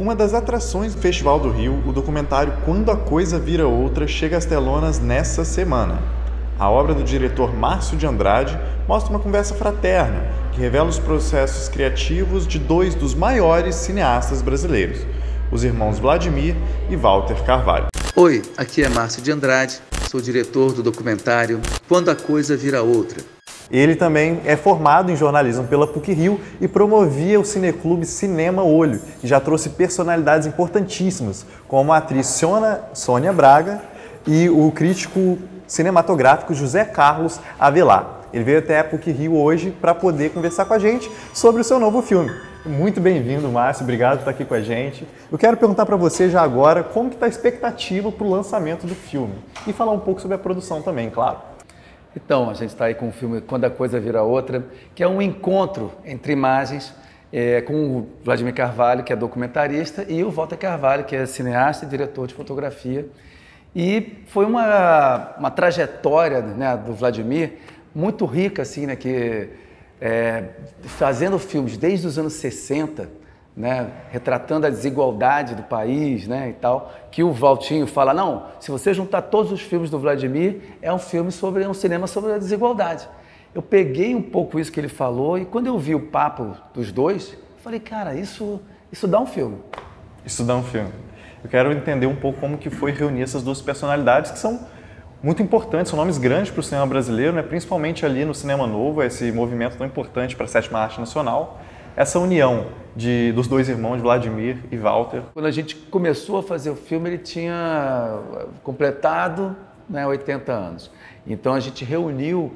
Uma das atrações do Festival do Rio, o documentário Quando a Coisa Vira Outra chega às telonas nessa semana. A obra do diretor Márcio de Andrade mostra uma conversa fraterna que revela os processos criativos de dois dos maiores cineastas brasileiros, os irmãos Vladimir e Walter Carvalho. Oi, aqui é Márcio de Andrade, sou diretor do documentário Quando a Coisa Vira Outra. Ele também é formado em jornalismo pela PUC-Rio e promovia o cineclube Cinema Olho, que já trouxe personalidades importantíssimas, como a atriz Sônia Braga e o crítico cinematográfico José Carlos Avelar. Ele veio até a PUC-Rio hoje para poder conversar com a gente sobre o seu novo filme. Muito bem-vindo, Márcio. Obrigado por estar aqui com a gente. Eu quero perguntar para você já agora como que está a expectativa para o lançamento do filme e falar um pouco sobre a produção também, claro. Então, a gente está aí com o filme Quando a Coisa Vira Outra, que é um encontro entre imagens com o Vladimir Carvalho, que é documentarista, e o Walter Carvalho, que é cineasta e diretor de fotografia. E foi uma trajetória, né, do Vladimir muito rica, assim, né, que fazendo filmes desde os anos 60, né, retratando a desigualdade do país, né, e tal, que o Valtinho fala, não, se você juntar todos os filmes do Vladimir, é um cinema sobre a desigualdade. Eu peguei um pouco isso que ele falou e quando eu vi o papo dos dois, eu falei, cara, isso dá um filme. Isso dá um filme. Eu quero entender um pouco como que foi reunir essas duas personalidades que são muito importantes, são nomes grandes para o cinema brasileiro, né, principalmente ali no cinema novo, esse movimento tão importante para a sétima arte nacional. Essa união dos dois irmãos, Vladimir e Walter. Quando a gente começou a fazer o filme, ele tinha completado, né, 80 anos. Então a gente reuniu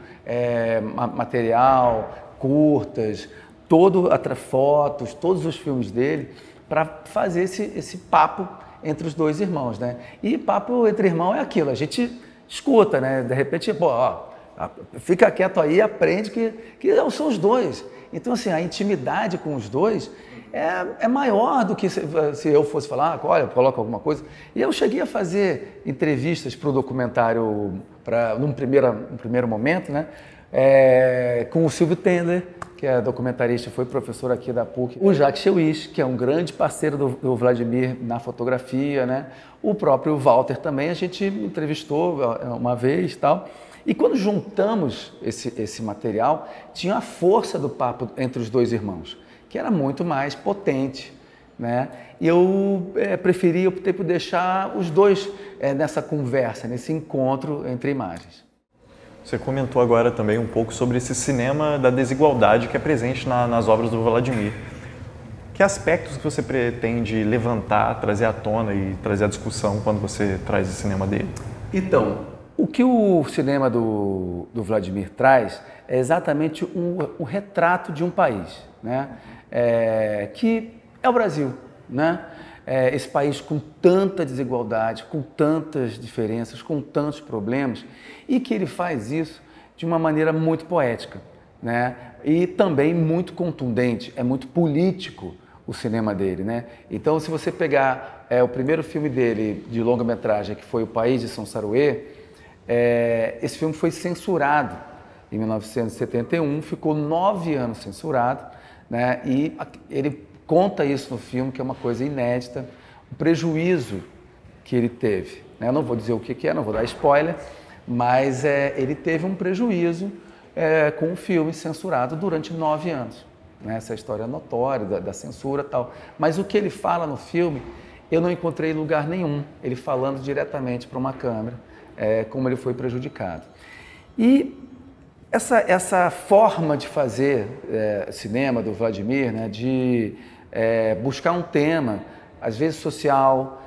material, curtas, fotos, todos os filmes dele, para fazer esse papo entre os dois irmãos, né? E papo entre irmãos é aquilo, a gente escuta, né? De repente, pô, ó, fica quieto aí e aprende que são os dois. Então, assim, a intimidade com os dois é maior do que se eu fosse falar, olha, coloca alguma coisa. E eu cheguei a fazer entrevistas para o documentário, num primeiro momento, né, com o Silvio Tendler, que é documentarista, foi professor aqui da PUC, o Jacques Chewich, que é um grande parceiro do Vladimir na fotografia, né, o próprio Walter também, a gente entrevistou uma vez e tal. E quando juntamos esse material, tinha a força do papo entre os dois irmãos, que era muito mais potente, né? E eu optei por deixar os dois nessa conversa, nesse encontro entre imagens. Você comentou agora também um pouco sobre esse cinema da desigualdade que é presente nas obras do Vladimir. Que aspectos que você pretende levantar, trazer à tona e trazer à discussão quando você traz esse cinema dele? Então, o que o cinema do Vladimir traz é exatamente um retrato de um país, né? Que é o Brasil, né? Esse país com tanta desigualdade, com tantas diferenças, com tantos problemas, e que ele faz isso de uma maneira muito poética, né? E também muito contundente, é muito político o cinema dele, né? Então, se você pegar o primeiro filme dele de longa-metragem, que foi O País de São Saruê, esse filme foi censurado em 1971, ficou 9 anos censurado, né? E ele conta isso no filme, que é uma coisa inédita, o prejuízo que ele teve, né? Eu não vou dizer o que é, não vou dar spoiler, mas ele teve um prejuízo com o filme censurado durante 9 anos, né? Essa história notória da censura e tal. Mas o que ele fala no filme, eu não encontrei em lugar nenhum, ele falando diretamente para uma câmera, como ele foi prejudicado. E essa forma de fazer cinema do Vladimir, né, de buscar um tema, às vezes social,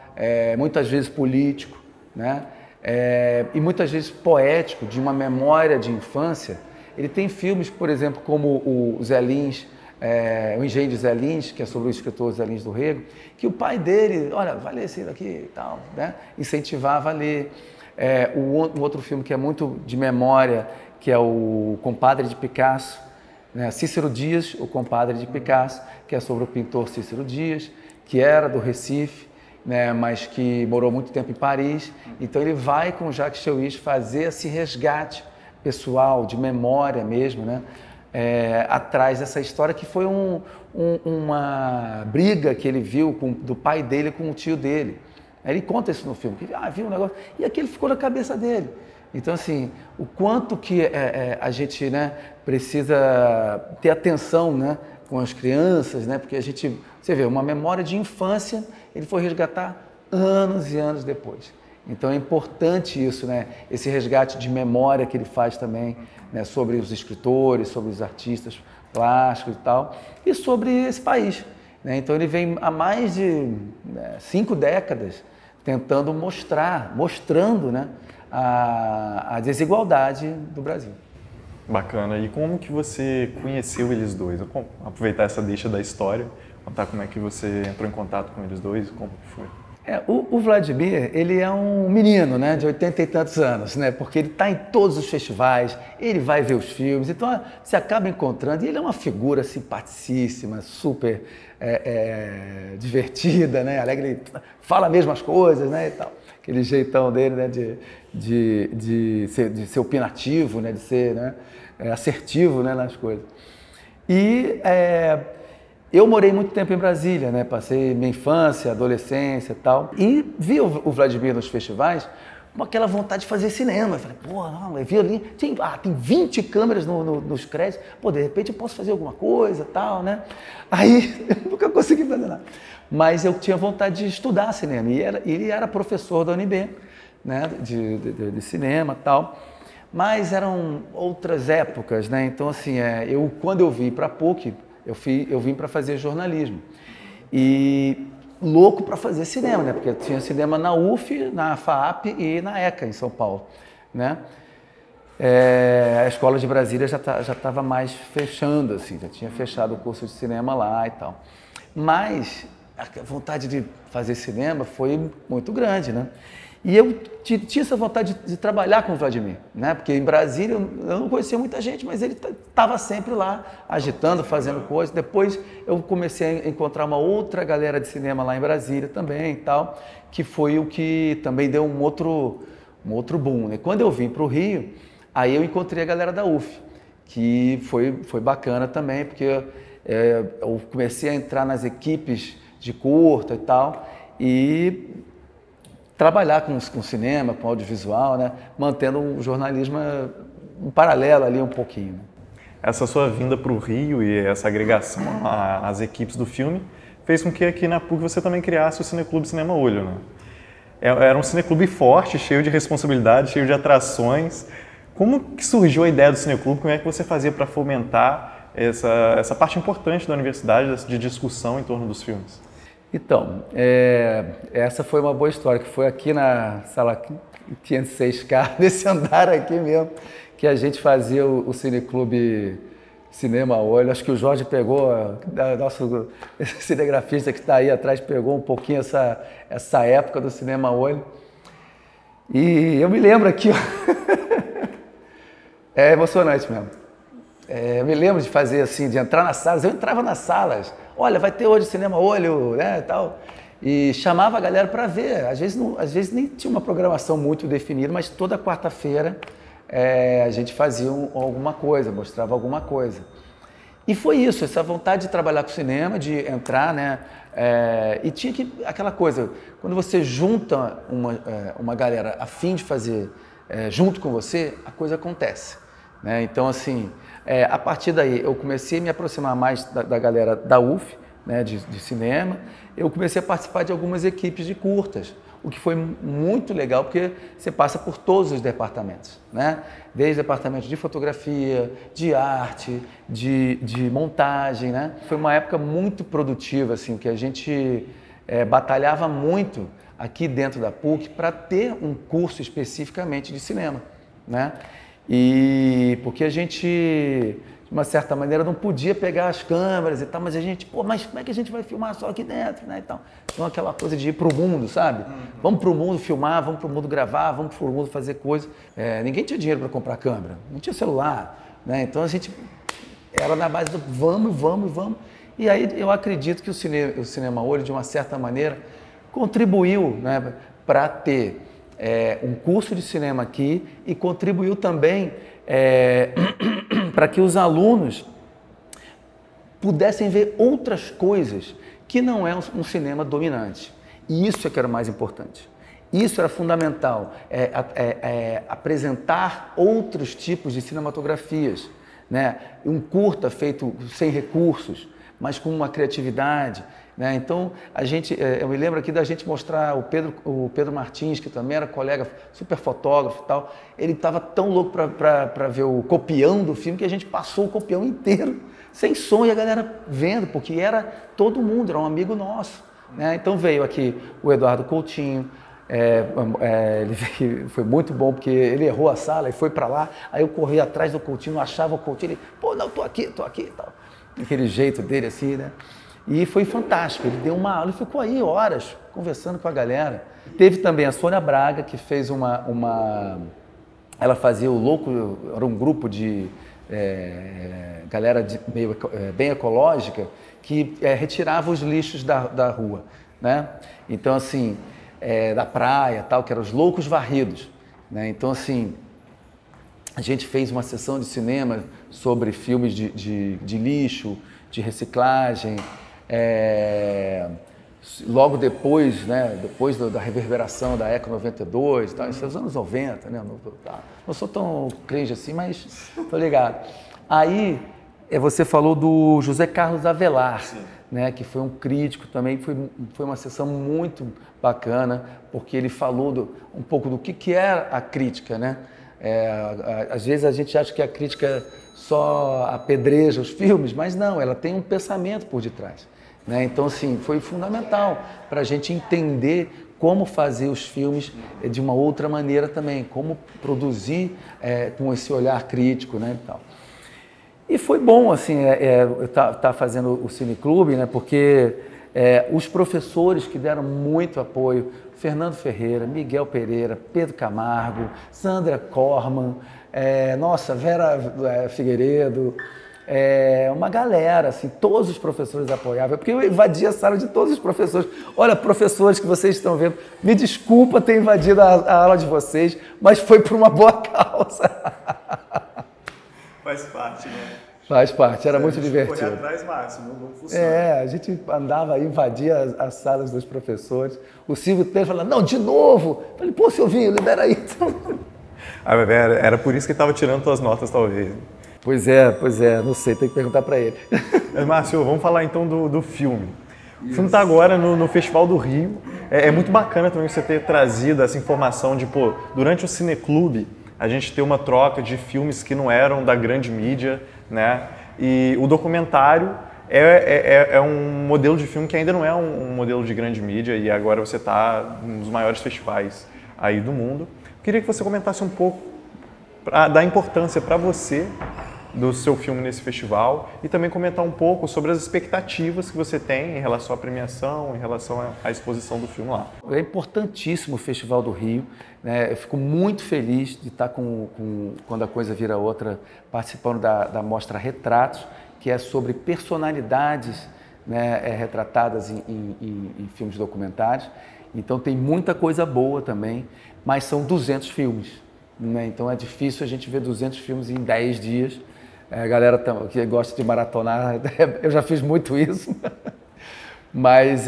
muitas vezes político, né, e muitas vezes poético, de uma memória de infância. Ele tem filmes, por exemplo, como o Zé Lins, o Engenho de Zé Lins, que é sobre o escritor Zé Lins do Rego, que o pai dele, olha, vai ler esse daqui e tal, né, incentivava a ler. Um outro filme que é muito de memória, que é o Compadre de Picasso, né? Cícero Dias, o Compadre de Picasso, que é sobre o pintor Cícero Dias, que era do Recife, né? Mas que morou muito tempo em Paris. Então ele vai com o Jacques Chewich fazer esse resgate pessoal, de memória mesmo, né? atrás dessa história, que foi uma briga que ele viu do pai dele com o tio dele. Ele conta isso no filme, que viu um negócio, e aquilo ficou na cabeça dele. Então, assim, o quanto que a gente, né, precisa ter atenção, né, com as crianças, né, porque você vê, uma memória de infância, ele foi resgatar anos e anos depois. Então é importante isso, né, esse resgate de memória que ele faz também, né, sobre os escritores, sobre os artistas plásticos e tal, e sobre esse país, né? Então ele vem há mais de 5 décadas tentando mostrando, né, a desigualdade do Brasil. Bacana. E como que você conheceu eles dois? Vou aproveitar essa deixa da história, contar como é que você entrou em contato com eles dois, como que foi? O Vladimir, ele é um menino, né, de 80 e tantos anos, né, porque ele está em todos os festivais, ele vai ver os filmes, então você acaba encontrando, e ele é uma figura simpaticíssima, super divertida, né, alegre, ele fala mesmo as coisas, né, e tal. Aquele jeitão dele, né, de ser opinativo, né, de ser, né, assertivo, né, nas coisas. E eu morei muito tempo em Brasília, né? Passei minha infância, adolescência e tal. E vi o Vladimir nos festivais com aquela vontade de fazer cinema. Eu falei, não, eu vi ali, tem 20 câmeras nos créditos. De repente eu posso fazer alguma coisa e tal, né? Aí eu nunca consegui fazer nada. Mas eu tinha vontade de estudar cinema. E ele era professor da UNB, né? De cinema e tal. Mas eram outras épocas, né? Então, assim, quando eu vim para a PUC, eu vim para fazer jornalismo e louco para fazer cinema, né? Porque tinha cinema na UF, na FAAP e na ECA, em São Paulo, né? A Escola de Brasília já estava mais fechando, assim, já tinha fechado o curso de cinema lá e tal. Mas a vontade de fazer cinema foi muito grande, né? E eu tinha essa vontade de trabalhar com o Vladimir, né? Porque em Brasília eu não conhecia muita gente, mas ele estava sempre lá, agitando, fazendo coisas. Depois eu comecei a encontrar uma outra galera de cinema lá em Brasília também e tal, que foi o que também deu um outro boom, né? Quando eu vim para o Rio, aí eu encontrei a galera da UF, que foi bacana também, porque eu comecei a entrar nas equipes de curta e tal, e trabalhar com cinema, com audiovisual, né? Mantendo o jornalismo em paralelo ali um pouquinho. Né? Essa sua vinda para o Rio e essa agregação às equipes do filme fez com que aqui na PUC você também criasse o Cineclube Cinema Olho, né? Era um cineclube forte, cheio de responsabilidade, cheio de atrações. Como que surgiu a ideia do cineclube? Como é que você fazia para fomentar essa parte importante da universidade de discussão em torno dos filmes? Então, essa foi uma boa história, que foi aqui na sala 506K, nesse andar aqui mesmo, que a gente fazia o Cineclube Cinema Olho. Acho que o Jorge pegou, nosso cinegrafista que está aí atrás, pegou um pouquinho essa época do Cinema Olho. E eu me lembro aqui, é emocionante mesmo. Eu me lembro de fazer assim, de entrar nas salas, eu entrava nas salas, olha, vai ter hoje Cinema Olho, né, tal, e chamava a galera para ver. Às vezes nem tinha uma programação muito definida, mas toda quarta-feira a gente fazia alguma coisa, mostrava alguma coisa. E foi isso, essa vontade de trabalhar com cinema, de entrar, né, e tinha aquela coisa, quando você junta uma galera a fim de fazer junto com você, a coisa acontece, né? Então, assim, a partir daí eu comecei a me aproximar mais da galera da UF, né, de cinema. Eu comecei a participar de algumas equipes de curtas, o que foi muito legal, porque você passa por todos os departamentos, né? Desde o departamento de fotografia, de arte, de montagem, né? Foi uma época muito produtiva, assim, que a gente batalhava muito aqui dentro da PUC para ter um curso especificamente de cinema, né? E porque a gente, de uma certa maneira, não podia pegar as câmeras e tal, mas a gente, mas como é que a gente vai filmar só aqui dentro, né, e tal. Então aquela coisa de ir para o mundo, sabe? Vamos para o mundo filmar, vamos para o mundo gravar, vamos para o mundo fazer coisas. Ninguém tinha dinheiro para comprar câmera, não tinha celular, né? Então a gente era na base do vamos. E aí eu acredito que o Cinema Olho, de uma certa maneira, contribuiu, né, para ter um curso de cinema aqui e contribuiu também para que os alunos pudessem ver outras coisas que não é um cinema dominante. E isso é que era o mais importante. Isso era fundamental, apresentar outros tipos de cinematografias, né? Um curta feito sem recursos, mas com uma criatividade, né? Então, eu me lembro aqui da gente mostrar o Pedro Martins, que também era colega, super fotógrafo e tal, ele estava tão louco para ver o copião do filme que a gente passou o copião inteiro, sem som, e a galera vendo, porque era todo mundo, era um amigo nosso, né? Então veio aqui o Eduardo Coutinho, foi muito bom, porque ele errou a sala e foi para lá, aí eu corri atrás do Coutinho, não achava o Coutinho, ele, pô, não, tô aqui e tal. Aquele jeito dele assim, né? E foi fantástico, ele deu uma aula e ficou aí horas conversando com a galera. Teve também a Sônia Braga, que fez ela fazia o Louco, era um grupo de galera bem ecológica, que retirava os lixos da rua, né? Então, assim, da praia, tal, que eram os loucos varridos, né? Então, assim, a gente fez uma sessão de cinema sobre filmes de lixo, de reciclagem, logo depois, né, depois da reverberação da Eco 92, tal, isso é os anos 90, né? Não sou tão cringe assim, mas tô ligado. Aí, você falou do José Carlos Avelar, né, que foi um crítico também, foi uma sessão muito bacana, porque ele falou um pouco do que é a crítica, né? Às vezes a gente acha que a crítica só apedreja os filmes, mas não, ela tem um pensamento por detrás, né? Então, assim, foi fundamental para a gente entender como fazer os filmes de uma outra maneira também, como produzir com esse olhar crítico, né, e tal. E foi bom, assim, tá fazendo o Cineclube, né, porque os professores que deram muito apoio, Fernando Ferreira, Miguel Pereira, Pedro Camargo, Sandra Corman, Vera Figueiredo, uma galera, assim, todos os professores apoiavam, porque eu invadi a sala de todos os professores. Olha, professores que vocês estão vendo, me desculpa ter invadido a aula de vocês, mas foi por uma boa causa. Faz parte, né? Faz parte, era muito divertido. Correr atrás, Márcio, não funciona. A gente andava, invadia as salas dos professores. O Silvio Pedro falava, não, de novo. Eu falei, pô, Silvinho, libera aí. Era por isso que ele estava tirando suas notas, talvez. Pois é, não sei, tem que perguntar para ele. Márcio, vamos falar então do filme. O filme está agora no Festival do Rio. É muito bacana também você ter trazido essa informação de, pô, durante o Cineclube, a gente ter uma troca de filmes que não eram da grande mídia, né? E o documentário é um modelo de filme que ainda não é um modelo de grande mídia, e agora você está num dos maiores festivais aí do mundo. Eu queria que você comentasse um pouco da importância para você do seu filme nesse festival e também comentar um pouco sobre as expectativas que você tem em relação à premiação, em relação à exposição do filme lá. É importantíssimo o Festival do Rio, né? Eu fico muito feliz de estar quando a coisa vira outra, participando da mostra Retratos, que é sobre personalidades, né, retratadas em filmes documentários. Então tem muita coisa boa também, mas são 200 filmes, né? Então é difícil a gente ver 200 filmes em 10 dias. A galera que gosta de maratonar, eu já fiz muito isso, mas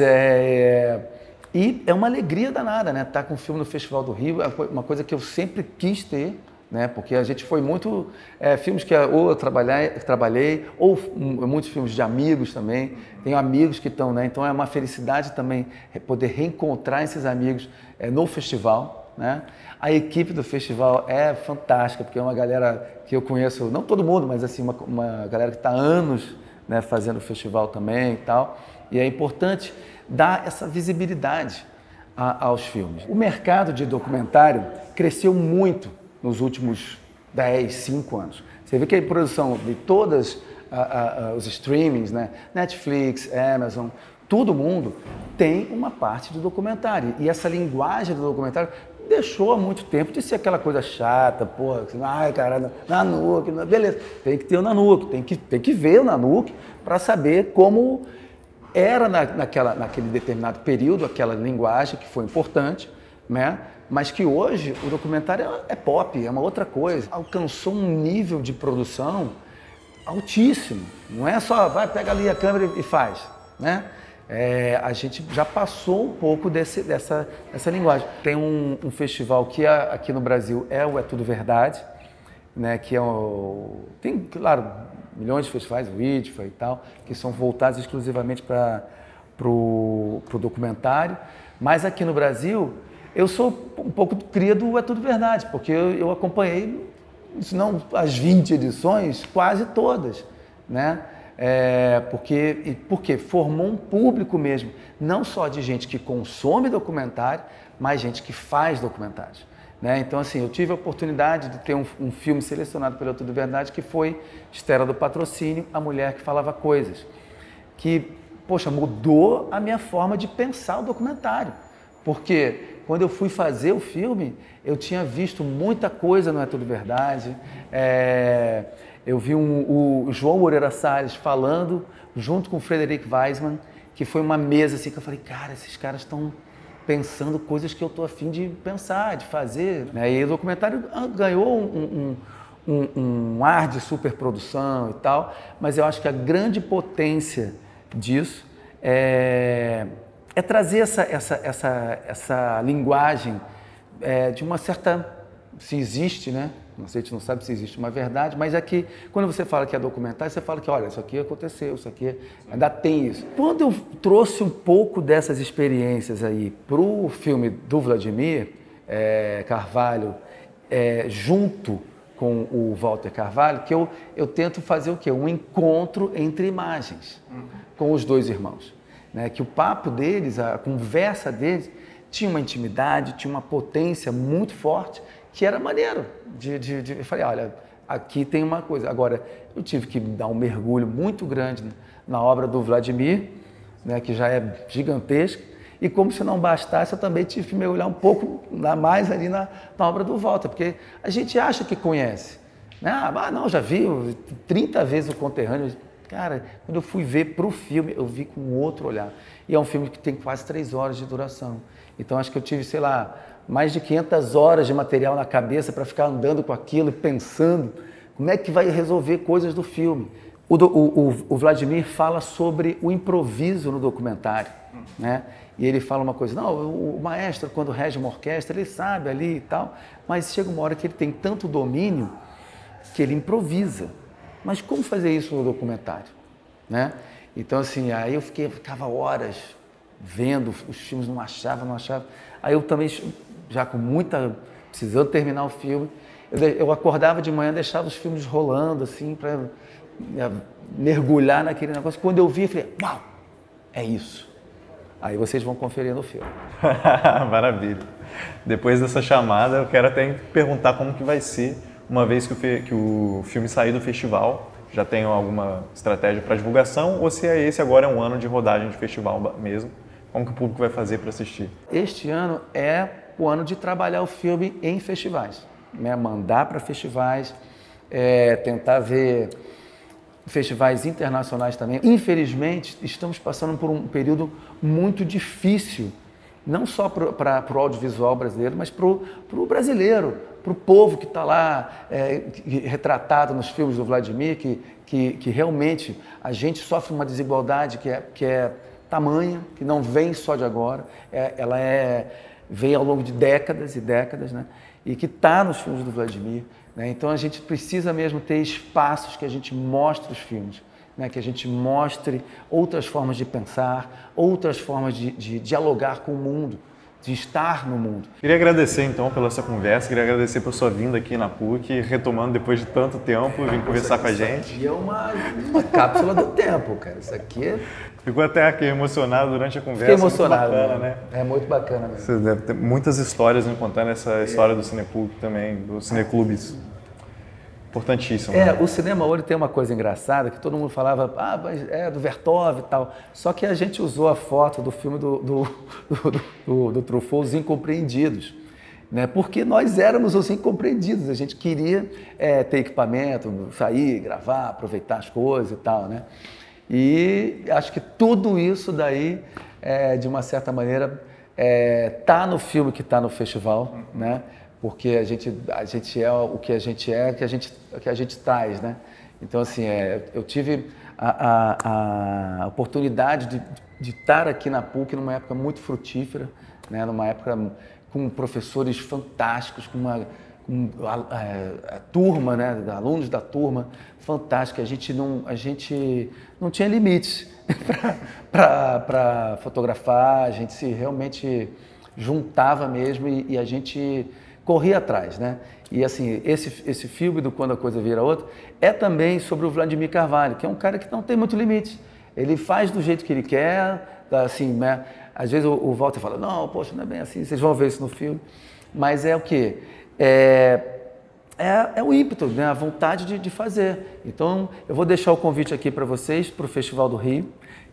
e é uma alegria danada, né? Estar com o filme no Festival do Rio, é uma coisa que eu sempre quis ter, né? Porque a gente foi muito, filmes que ou eu trabalhei, ou muitos filmes de amigos também, tenho amigos que estão, né? Então é uma felicidade também poder reencontrar esses amigos no festival, né? A equipe do festival é fantástica, porque é uma galera que eu conheço, não todo mundo, mas assim, uma galera que está há anos, né, fazendo o festival também e tal. E é importante dar essa visibilidade aos filmes. O mercado de documentário cresceu muito nos últimos 5 anos. Você vê que a produção de todos os streamings, né, Netflix, Amazon, todo mundo tem uma parte do documentário. E essa linguagem do documentário deixou há muito tempo de ser aquela coisa chata, porra, ai, cara, Nanuque, beleza. Tem que ter o Nanuque, tem que ver o Nanuque para saber como era naquele determinado período, aquela linguagem que foi importante, né? mas que hoje o documentário é pop, é uma outra coisa. Alcançou um nível de produção altíssimo. Não é só, vai, pega ali a câmera e faz, né? A gente já passou um pouco dessa linguagem. Tem um festival que aqui no Brasil o É Tudo Verdade, né? Que tem, claro, milhões de festivais, o IDFA e tal, que são voltados exclusivamente para o documentário. Mas aqui no Brasil, eu sou um pouco cria do É Tudo Verdade, porque eu acompanhei, se não as 20 edições, quase todas, né? Porque formou um público mesmo, não só de gente que consome documentário, mas gente que faz documentários, né? Então, assim, eu tive a oportunidade de ter um filme selecionado pelo Tudo Verdade, que foi Estela do Patrocínio, A Mulher que Falava Coisas, que, poxa, mudou a minha forma de pensar o documentário, porque quando eu fui fazer o filme, eu tinha visto muita coisa no É Tudo Verdade. Eu vi o João Moreira Salles falando junto com o Frederic Weissman, que foi uma mesa assim que eu falei, cara, esses caras estão pensando coisas que eu estou a fim de pensar, de fazer. E o documentário ganhou um ar de superprodução e tal, mas eu acho que a grande potência disso é trazer essa linguagem de uma certa, se existe, né? A gente não sabe se existe uma verdade, mas é que quando você fala que é documentário, você fala que, olha, isso aqui aconteceu, isso aqui ainda tem isso. Quando eu trouxe um pouco dessas experiências aí para o filme do Vladimir Carvalho, junto com o Walter Carvalho, que eu tento fazer o quê? Um encontro entre imagens com os dois irmãos. Né? Que o papo deles, a conversa deles, tinha uma intimidade, tinha uma potência muito forte, que era maneiro. Eu falei, olha, aqui tem uma coisa. Agora, eu tive que dar um mergulho muito grande na obra do Vladimir, né, que já é gigantesca, e como se não bastasse, eu também tive que mergulhar um pouco mais ali na obra do Walter, porque a gente acha que conhece. Né? Não, já vi 30 vezes o Conterrâneo. Cara, quando eu fui ver para o filme, eu vi com outro olhar. E é um filme que tem quase 3 horas de duração. Então, acho que eu tive, sei lá, mais de 500 horas de material na cabeça para ficar andando com aquilo e pensando como é que vai resolver coisas do filme. O Vladimir fala sobre o improviso no documentário, né? E ele fala uma coisa, não, o maestro, quando rege uma orquestra, ele sabe ali e tal, mas chega uma hora que ele tem tanto domínio que ele improvisa. Mas como fazer isso no documentário, né? Então, assim, aí eu ficava horas vendo os filmes, não achava. Aí eu também, já com precisando terminar o filme, eu acordava de manhã, deixava os filmes rolando, assim, para mergulhar naquele negócio. Quando eu vi, eu falei, uau, é isso. Aí vocês vão conferir no filme. Maravilha. Depois dessa chamada, eu quero até perguntar como que vai ser, uma vez que o filme sair do festival. Já tem alguma estratégia para divulgação ou se esse agora é um ano de rodagem de festival mesmo? Como que o público vai fazer para assistir? Este ano é o ano de trabalhar o filme em festivais, né? Mandar para festivais, tentar ver festivais internacionais também. Infelizmente, estamos passando por um período muito difícil, não só para o audiovisual brasileiro, mas para o brasileiro, para o povo que está lá retratado nos filmes do Vladimir, que realmente a gente sofre uma desigualdade que é tamanha, que não vem só de agora, ela vem ao longo de décadas e décadas, né? E que está nos filmes do Vladimir. Né? Então a gente precisa mesmo ter espaços que a gente mostre os filmes, né? Que a gente mostre outras formas de pensar, outras formas de dialogar com o mundo, de estar no mundo. Queria agradecer então pela sua conversa, queria agradecer por sua vinda aqui na PUC, retomando depois de tanto tempo, vir conversar com a gente. Isso aqui é uma cápsula do tempo, cara. Isso aqui Ficou até aqui emocionado durante a conversa. Fiquei emocionado. Muito bacana, né? É muito bacana mesmo. Você deve ter muitas histórias me contando essa história do Cinepúblico também, dos cineclubes. Importantíssimo. Né? O cinema hoje tem uma coisa engraçada, que todo mundo falava, mas é do Vertov e tal. Só que a gente usou a foto do filme do Truffaut, Os Incompreendidos. Né? Porque nós éramos os incompreendidos, a gente queria ter equipamento, sair, gravar, aproveitar as coisas e tal, né? E acho que tudo isso daí, de uma certa maneira, tá no filme que está no festival, né? Porque a gente é o que a gente é, que a gente traz, né? Então, assim, eu tive a oportunidade de estar aqui na PUC numa época muito frutífera, né? Numa época com professores fantásticos, com a turma, né? Alunos da turma fantástica. A gente não tinha limites para fotografar, a gente se realmente juntava mesmo e a gente corria atrás, né? E assim, esse filme do Quando a Coisa Vira Outra é também sobre o Vladimir Carvalho, que é um cara que não tem muito limite. Ele faz do jeito que ele quer, assim, né? Às vezes o Walter fala, não, poxa, não é bem assim, vocês vão ver isso no filme. Mas é o quê? É o ímpeto, né? A vontade de fazer. Então, eu vou deixar o convite aqui para vocês, para o Festival do Rio,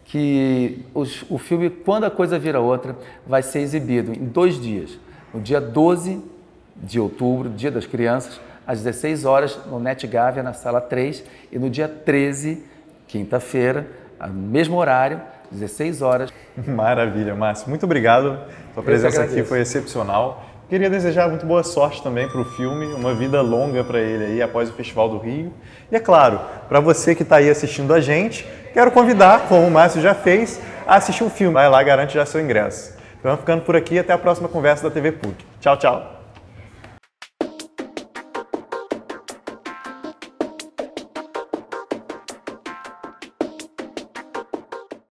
que o filme Quando a Coisa Vira Outra vai ser exibido em 2 dias. No dia 12 de outubro, Dia das Crianças, às 16 horas, no Net Gávea, na Sala 3, e no dia 13, quinta-feira, no mesmo horário, 16 horas. Maravilha, Márcio. Muito obrigado. Sua presença aqui foi excepcional. Queria desejar muito boa sorte também para o filme, uma vida longa para ele aí após o Festival do Rio. E é claro, para você que está aí assistindo a gente, quero convidar, como o Márcio já fez, a assistir o filme. Vai lá, garante já seu ingresso. Então, ficando por aqui, até a próxima conversa da TV PUC. Tchau, tchau.